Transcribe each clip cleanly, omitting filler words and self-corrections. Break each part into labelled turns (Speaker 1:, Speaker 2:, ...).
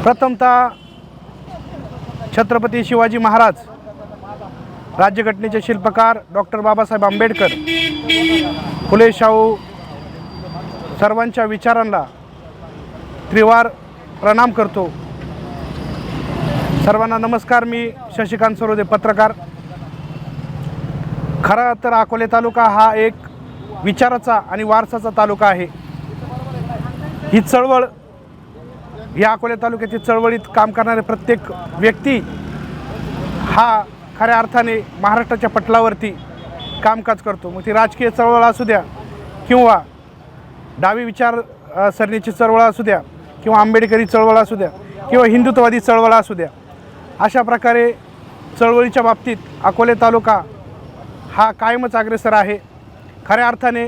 Speaker 1: प्रथमतः छत्रपती शिवाजी महाराज, राज्यघटनेचे शिल्पकार डॉक्टर बाबासाहेब आंबेडकर, फुले शाहू सर्वांच्या विचारांना त्रिवार प्रणाम करतो। सर्वांना नमस्कार। मी शशिकांत सरोदे, पत्रकार। खरा तर अकोले तालुका हा एक विचाराचा आणि वारसाचा तालुका आहे। ही चळवळ, या अकोले तालुक्यातील चळवळीत काम करणारे प्रत्येक व्यक्ती हा खऱ्या अर्थाने महाराष्ट्राच्या पटलावरती कामकाज करतो। मग ती राजकीय चळवळ असू द्या किंवा डावी विचारसरणीची चळवळ असू द्या किंवा आंबेडकरी चळवळ असू द्या किंवा हिंदुत्ववादी चळवळ असू द्या, अशा प्रकारे चळवळीच्या बाबतीत अकोले तालुका हा कायमच अग्रेसर आहे। खऱ्या अर्थाने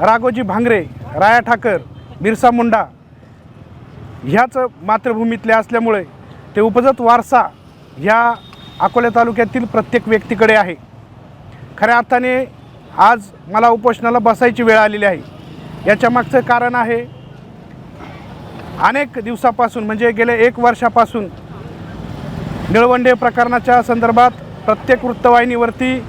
Speaker 1: राघोजी भांगरे, राया ठाकर, बिरसा मुंडा ह्याच मातृभूमीतले असल्यामुळे ते उपजत वारसा ह्या अकोले तालुक्यातील प्रत्येक व्यक्तीकडे आहे। खऱ्या अर्थाने आज मला उपोषणाला बसायची वेळ आलेली आहे। याच्या मागचं कारण आहे, अनेक दिवसापासून म्हणजे गेल्या 1 वर्षापासून निळवंडे प्रकरणाच्या संदर्भात प्रत्येक वृत्तवाहिनीवरती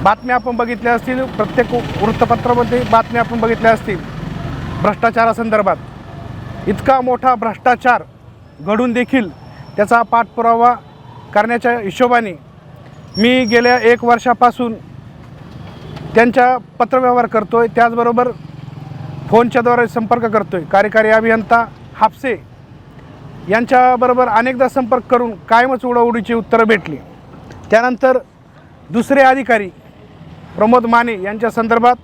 Speaker 1: बातम्या आपण बघितल्या असतील, प्रत्येक वृत्तपत्रामध्ये बातम्या आपण बघितल्या असतील। भ्रष्टाचारासंदर्भात इतका मोठा भ्रष्टाचार घडून देखील त्याचा पाठपुरावा करण्याच्या हिशोबाने मी गेल्या 1 वर्षापासून त्यांच्या पत्रव्यवहार करतोय, त्याचबरोबर फोनच्याद्वारे संपर्क करतोय। कार्यकारी अभियंता हापसे यांच्याबरोबर अनेकदा संपर्क करून कायमच उडीची उत्तरं भेटली। त्यानंतर दुसरे अधिकारी प्रमोद माने यांच्या संदर्भात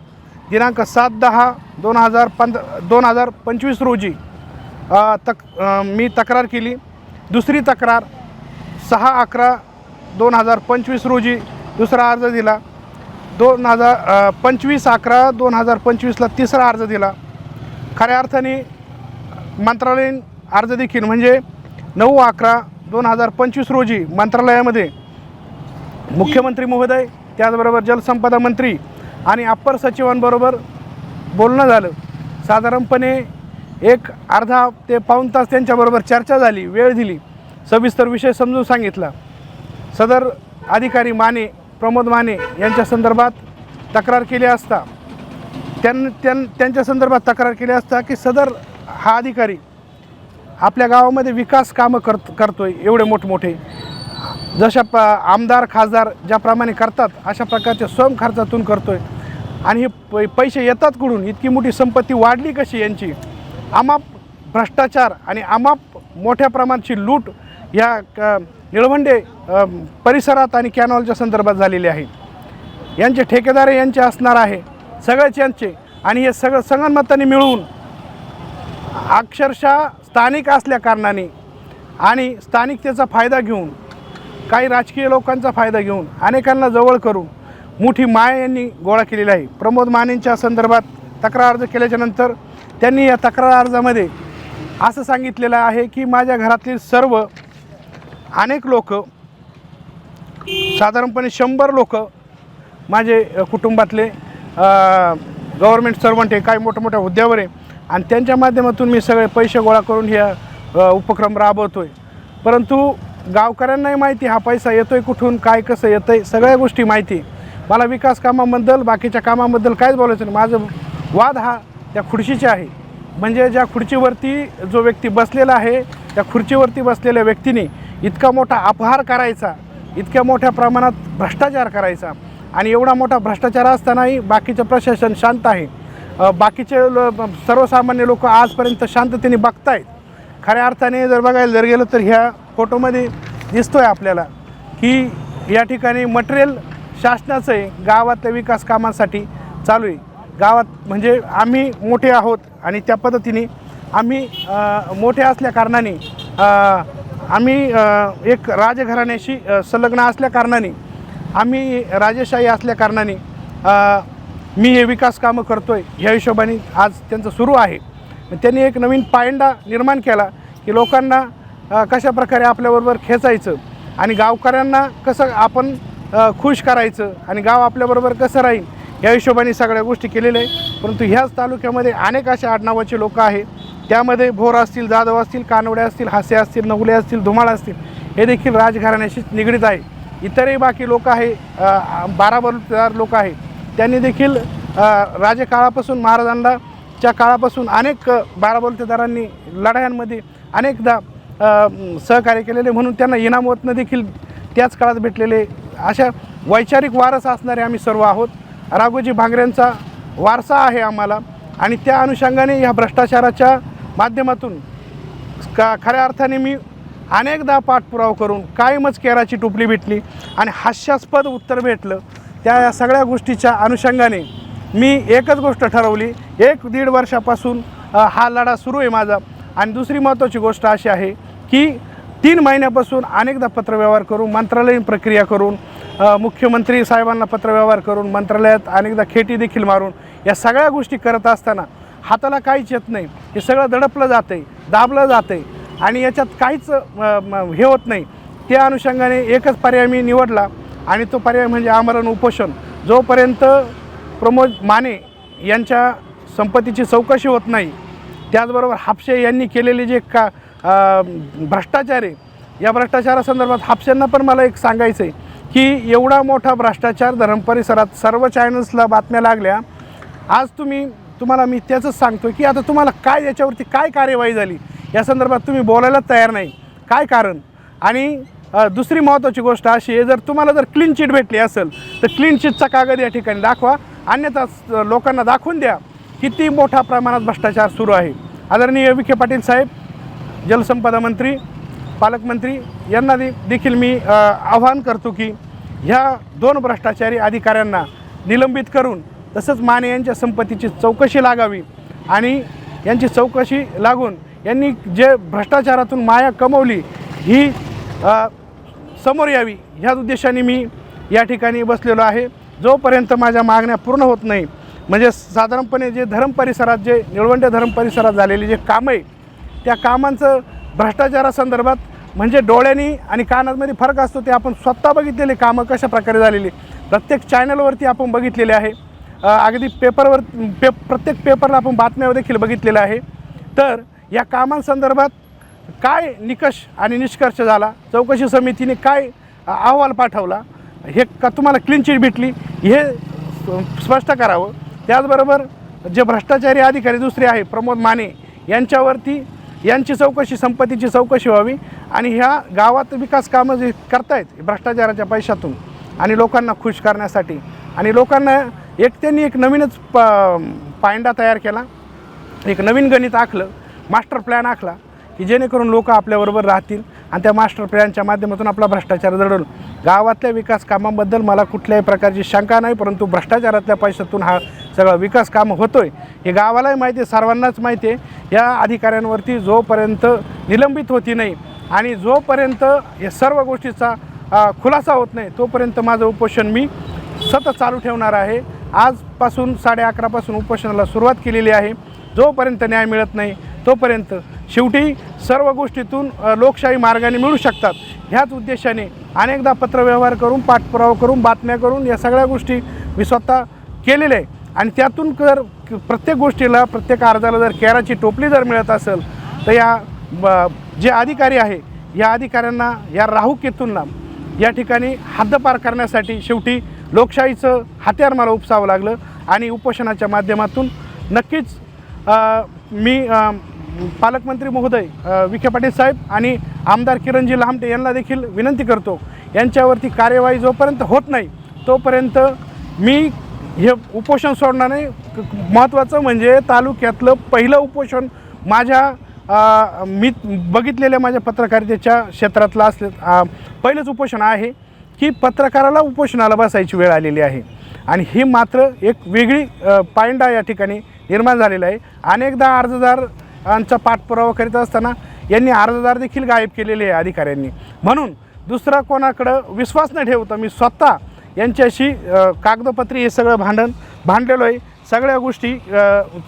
Speaker 1: दिनांक 7/10/2025 रोजी मी तक्रार केली। दुसरी तक्रार 6/11/2025 रोजी दुसरा अर्ज दिला। 25/11/2025ला तिसरा अर्ज दिला। खऱ्या अर्थाने मंत्रालयीन अर्ज देखील म्हणजे 9/11/2025 रोजी मंत्रालयामध्ये मुख्यमंत्री महोदय, त्याचबरोबर जलसंपदा मंत्री आणि अप्पर सचिवांबरोबर बोलणं झालं। साधारणपणे एक अर्धा ते पाऊण तास त्यांच्याबरोबर चर्चा झाली, वेळ दिली, सविस्तर विषय समजून सांगितला। सदर अधिकारी माने, प्रमोद माने यांच्या संदर्भात तक्रार केली असता त्यांच्या संदर्भात तक्रार केली असता की सदर हा अधिकारी आपल्या गावामध्ये विकास कामं करतोय, एवढे मोठमोठे जशा आमदार खासदार ज्याप्रमाणे करतात अशा प्रकारच्या स्वयं खर्चातून करतोय। आणि हे पैसे येतात कुठून, इतकी मोठी संपत्ती वाढली कशी यांची? अमाप भ्रष्टाचार आणि अमाप मोठ्या प्रमाणाची लूट या निळवंडे परिसरात आणि कॅनॉलच्या संदर्भात झालेली आहे। यांचे ठेकेदार यांचे असणार आहे, सगळेच यांचे। आणि हे सगळं संगनमताने मिळून अक्षरशः स्थानिक असल्या कारणाने आणि स्थानिकतेचा फायदा घेऊन, काही राजकीय लोकांचा फायदा घेऊन, अनेकांना जवळ करून मोठी माया यांनी गोळा केलेली आहे। प्रमोद मानेंच्या संदर्भात तक्रार अर्ज केल्याच्यानंतर त्यांनी या तक्रार अर्जामध्ये असं सांगितलेलं आहे की माझ्या घरातील सर्व अनेक लोक, साधारणपणे 100 लोक माझे कुटुंबातले गव्हर्मेंट सर्वंट आहे, काही मोठ्या हुद्द्यावर आहे, आणि त्यांच्या माध्यमातून मी सगळे पैसे गोळा करून ह्या उपक्रम राबवतो आहे। परंतु गावकऱ्यांनाही माहिती हा पैसा येतो आहे कुठून, काय कसं येतं आहे, सगळ्या गोष्टी माहिती। मला विकास कामाबद्दल, बाकीच्या कामाबद्दल काहीच बोलायचं नाही। माझं वाद हा त्या खुर्चीचे आहे, म्हणजे ज्या खुर्चीवरती जो व्यक्ती बसलेला आहे त्या खुर्चीवरती बसलेल्या व्यक्तीने इतका मोठा अपहार करायचा, इतक्या मोठ्या प्रमाणात भ्रष्टाचार करायचा, आणि एवढा मोठा भ्रष्टाचार असतानाही बाकीचं प्रशासन शांत आहे। बाकीचे सर्वसामान्य लोक आजपर्यंत शांततेने बघतायत। खऱ्या अर्थाने जर गेलं तर ह्या फोटोमध्ये दिसतोय आपल्याला की या ठिकाणी मटेरियल शासनाचं आहे, गावातल्या विकास कामांसाठी चालू आहे। गावात म्हणजे आम्ही मोठे आहोत आणि त्या पद्धतीने आम्ही मोठे असल्या कारणाने आम्ही एक राजघराण्याशी संलग्न असल्या कारणाने, आम्ही राजेशाही असल्या कारणाने मी हे विकास कामं करतो आहे, ह्या हिशोबाने आज त्यांचं सुरू आहे। त्यांनी एक नवीन पायंडा निर्माण केला की लोकांना कशा प्रकारे आपल्याबरोबर खेचायचं आणि गावकऱ्यांना कसं आपण खुश करायचं आणि गाव आपल्याबरोबर कसं राहील, या हिशोबाने सगळ्या गोष्टी केलेल्या आहे। परंतु ह्याच तालुक्यामध्ये अनेक अशा आडनावाचे लोक आहे त्यामध्ये भोर असतील, जाधव असतील, कानवडे असतील, हासे असतील, नवले असतील, धुमाळ असतील, हे देखील राजघराण्याशी निगडीत आहे. इतरही बाकी लोक आहे, 12 बलुतेदार लोक आहे, त्यांनी देखील राजकाळापासून महाराजांच्या काळापासून अनेक 12 बलुतेदारांनी लढायांमध्ये अनेकदा सहकार्य केलेले, म्हणून त्यांना इनामवतनं देखील त्याच काळात भेटलेले अशा वैचारिक वारस असणारे आम्ही सर्व आहोत. राघोजी भांगरेंचा वारसा आहे आम्हाला आणि त्या अनुषंगाने ह्या भ्रष्टाचाराच्या माध्यमातून खऱ्या अर्थाने मी अनेकदा पाठपुरावा करून कायमच केराची टोपली भेटली आणि हास्यास्पद उत्तर भेटलं. त्या सगळ्या गोष्टीच्या अनुषंगाने मी एकच गोष्ट ठरवली, 1-1.5 वर्षापासून हा लढा सुरू आहे माझा. आणि दुसरी महत्त्वाची गोष्ट अशी आहे की 3 महिन्यापासून अनेकदा पत्रव्यवहार करून, मंत्रालयीन प्रक्रिया करून, मुख्यमंत्री साहेबांना पत्रव्यवहार करून, मंत्रालयात अनेकदा खेटी देखील मारून या सगळ्या गोष्टी करत असताना हाताला काहीच येत नाही. हे सगळं दडपलं जातं आहे, दाबलं जातं आहे आणि याच्यात काहीच हे होत नाही. त्या अनुषंगाने एकच पर्याय मी निवडला आणि तो पर्याय म्हणजे आमरण उपोषण. जोपर्यंत प्रमोद माने यांच्या संपत्तीची चौकशी होत नाही, त्याचबरोबर हापसे यांनी केलेले जे भ्रष्टाचार आहे, या भ्रष्टाचारासंदर्भात हापसेंना पण मला एक सांगायचं आहे की एवढा मोठा भ्रष्टाचार धरण परिसरात सर्व चॅनल्सला बातम्या लागल्या. आज तुम्हाला मी त्याचंच सांगतो की आता तुम्हाला काय याच्यावरती काय कार्यवाही झाली या संदर्भात तुम्ही बोलायलाच तयार नाही, काय कारण? आणि दुसरी महत्त्वाची गोष्ट अशी आहे, जर क्लीन चिट भेटली असेल तर क्लीन चिटचा कागद या ठिकाणी दाखवा, अन्यथा लोकांना दाखवून द्या किती मोठ्या प्रमाणात भ्रष्टाचार सुरू आहे. आदरणीय विखे पाटील साहेब, जलसंपदा मंत्री, पालकमंत्री यांना देखील मी आवाहन करतो की ह्या 2 भ्रष्टाचारी अधिकाऱ्यांना निलंबित करून तसंच माने यांच्या संपत्तीची चौकशी लागावी आणि यांची चौकशी लागून यांनी जे भ्रष्टाचारातून माया कमवली ही समोर यावी, ह्याच उद्देशाने मी या ठिकाणी बसलेलो आहे. जोपर्यंत माझ्या मागण्या पूर्ण होत नाही, म्हणजे साधारणपणे जे धरण परिसरात, जे निळवंडे धरण परिसरात झालेली जे कामं आहे, त्या कामांचं भ्रष्टाचारासंदर्भात म्हणजे डोळ्यांनी आणि कानांमध्ये फरक असतो. ते आपण स्वतः बघितलेले कामं कशा प्रकारे झालेली प्रत्येक चॅनलवरती आपण बघितलेले आहे, अगदी प्रत्येक पेपरला आपण बातम्या देखील बघितलेल्या आहे. तर या कामांसंदर्भात काय निकष आणि निष्कर्ष झाला, चौकशी समितीने काय अहवाल पाठवला, हे का तुम्हाला क्लीन चिट भेटली हे स्पष्ट करावं. त्याचबरोबर जे भ्रष्टाचारी अधिकारी दुसरे आहे प्रमोद माने यांची चौकशी, संपत्तीची चौकशी व्हावी आणि ह्या गावात विकास कामं जे करतायत भ्रष्टाचाराच्या पैशातून आणि लोकांना खुश करण्यासाठी आणि लोकांना त्यांनी एक नवीनच पायंडा तयार केला, एक नवीन गणित आखलं, मास्टर प्लॅन आखला की जेणेकरून लोक आपल्याबरोबर राहतील आणि त्या मास्टर प्लॅनच्या माध्यमातून आपला भ्रष्टाचार जडवून गावातल्या विकास कामांबद्दल मला कुठल्याही प्रकारची शंका नाही. परंतु भ्रष्टाचारातल्या पैशातून हा सगळा विकास कामं होतो आहे हे गावालाही माहिती आहे, सर्वांनाच माहिती आहे. या अधिकाऱ्यांवरती जोपर्यंत निलंबित होती नाही आणि जोपर्यंत या सर्व गोष्टीचा खुलासा होत नाही तोपर्यंत माझं उपोषण मी सतत चालू ठेवणार आहे. आजपासून 11:30 उपोषणाला सुरुवात केलेली आहे. जोपर्यंत न्याय मिळत नाही तोपर्यंत शेवटी सर्व गोष्टीतून लोकशाही मार्गाने मिळू शकतात ह्याच उद्देशाने अनेकदा पत्रव्यवहार करून, पाठपुरावा करून, बातम्या करून या सगळ्या गोष्टी मी स्वतः केलेल्या आहे. आणि त्यातून जर प्रत्येक गोष्टीला, प्रत्येक अर्जाला जर केराची टोपली जर मिळत असेल तर या जे अधिकारी आहे या अधिकाऱ्यांना, या राहुकेतूंना या ठिकाणी हद्दपार करण्यासाठी शेवटी लोकशाहीचं हत्यार मला उपसावं लागलं. आणि उपोषणाच्या माध्यमातून नक्कीच मी पालकमंत्री महोदय विखे पाटील साहेब आणि आमदार किरणजी लामटे यांना देखील विनंती करतो, यांच्यावरती कार्यवाही जोपर्यंत होत नाही तोपर्यंत मी हे उपोषण सोडणार नाही. महत्त्वाचं म्हणजे तालुक्यातलं पहिलं उपोषण मी बघितलेल्या माझ्या पत्रकारितेच्या क्षेत्रातलं पहिलंच उपोषण आहे की पत्रकाराला उपोषणाला बसायची वेळ आलेली आहे. आणि ही मात्र एक वेगळी पायंडा या ठिकाणी निर्माण झालेला आहे. अनेकदा अर्जदारांचा पाठपुरावा करीत असताना यांनी अर्जदार देखील गायब केलेले आहे अधिकाऱ्यांनी. म्हणून दुसरा कोणाकडं विश्वास न ठेवता मी स्वतः यांच्याशी कागदपत्री हे सगळं भांडलेलो आहे, सगळ्या गोष्टी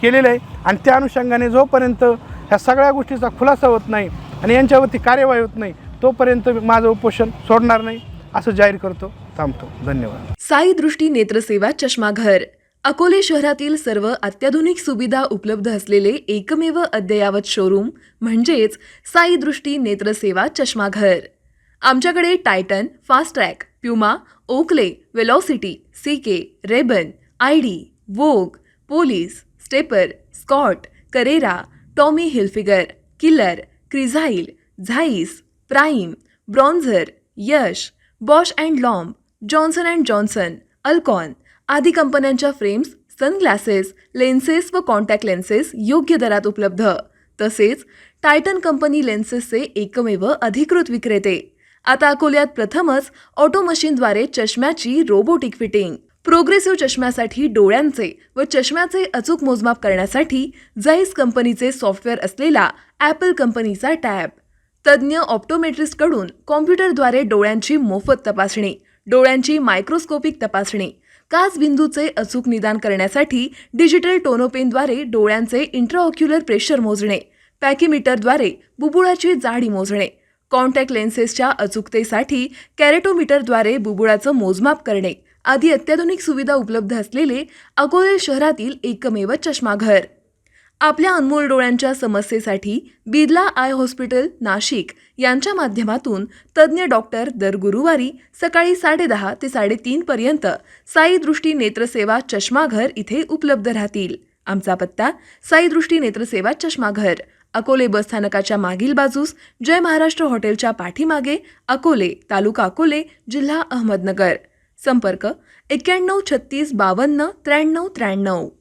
Speaker 1: केलेल्या आहे. आणि त्या अनुषंगाने जोपर्यंत ह्या सगळ्या गोष्टीचा खुलासा होत नाही आणि यांच्यावरती कार्यवाही होत नाही तोपर्यंत माझं उपोषण सोडणार नाही असं जाहीर करतो. थांबतो. धन्यवाद.
Speaker 2: साई दृष्टी नेत्रसेवा चष्माघर अकोले शहरातील सर्व अत्याधुनिक सुविधा उपलब्ध असलेले एकमेव अद्ययावत शोरूम म्हणजेच साई दृष्टी नेत्रसेवा चष्माघर. आमच्याकडे Titan, Fastrack, Puma, Oakley, Velocity, CK, Rayban, ID, Vogue, Police, Stepper, Scott, Carrera, Tommy Hilfiger, Killer, Crizal, Zeiss, Prime, Bronzer, Yash, Bausch and Lomb, Johnson and Johnson, Alcon आदी कंपन्यांच्या फ्रेम्स, सनग्लासेस, लेन्सेस व contact lenses योग्य दरात उपलब्ध. तसेच Titan company लेन्सेसचे एकमेव अधिकृत विक्रेते. आता अकोल्यात प्रथमच ऑटो मशीनद्वारे चष्म्याची रोबोटिक फिटिंग. प्रोग्रेसिव्ह चष्म्यासाठी डोळ्यांचे व चष्म्याचे अचूक मोजमाप करण्यासाठी जाईस कंपनीचे सॉफ्टवेअर असलेला ॲपल कंपनीचा टॅब. तज्ज्ञ ऑप्टोमेट्रिस्टकडून कॉम्प्युटरद्वारे डोळ्यांची मोफत तपासणी, डोळ्यांची मायक्रोस्कोपिक तपासणी, काच बिंदूचे अचूक निदान करण्यासाठी डिजिटल टोनोपेनद्वारे डोळ्यांचे इंट्राऑक्युलर प्रेशर मोजणे, पॅकीमीटरद्वारे बुबुळाची जाडी मोजणे, कॉन्टॅक्ट लेन्सेसच्या अचूकतेसाठी कॅरेटोमीटरद्वारे बुबुळाचं मोजमाप करणे आदी अत्याधुनिक सुविधा उपलब्ध असलेले अकोले शहरातील एकमेव चष्माघर. आपल्या अनमोल डोळ्यांच्या समस्येसाठी बिर्ला आय हॉस्पिटल नाशिक यांच्या माध्यमातून तज्ज्ञ डॉक्टर दर गुरुवारी सकाळी 10:30 ते 3:30 पर्यंत साई दृष्टी नेत्रसेवा चष्माघर इथे उपलब्ध राहतील. आमचा पत्ता साई दृष्टी नेत्रसेवा चष्माघर, अकोले बसस्थानकाच्या मागील बाजूस, जय महाराष्ट्र हॉटेलच्या पाठीमागे, अकोले, तालुका अकोले, जिल्हा अहमदनगर. संपर्क 91 36 52 93 93.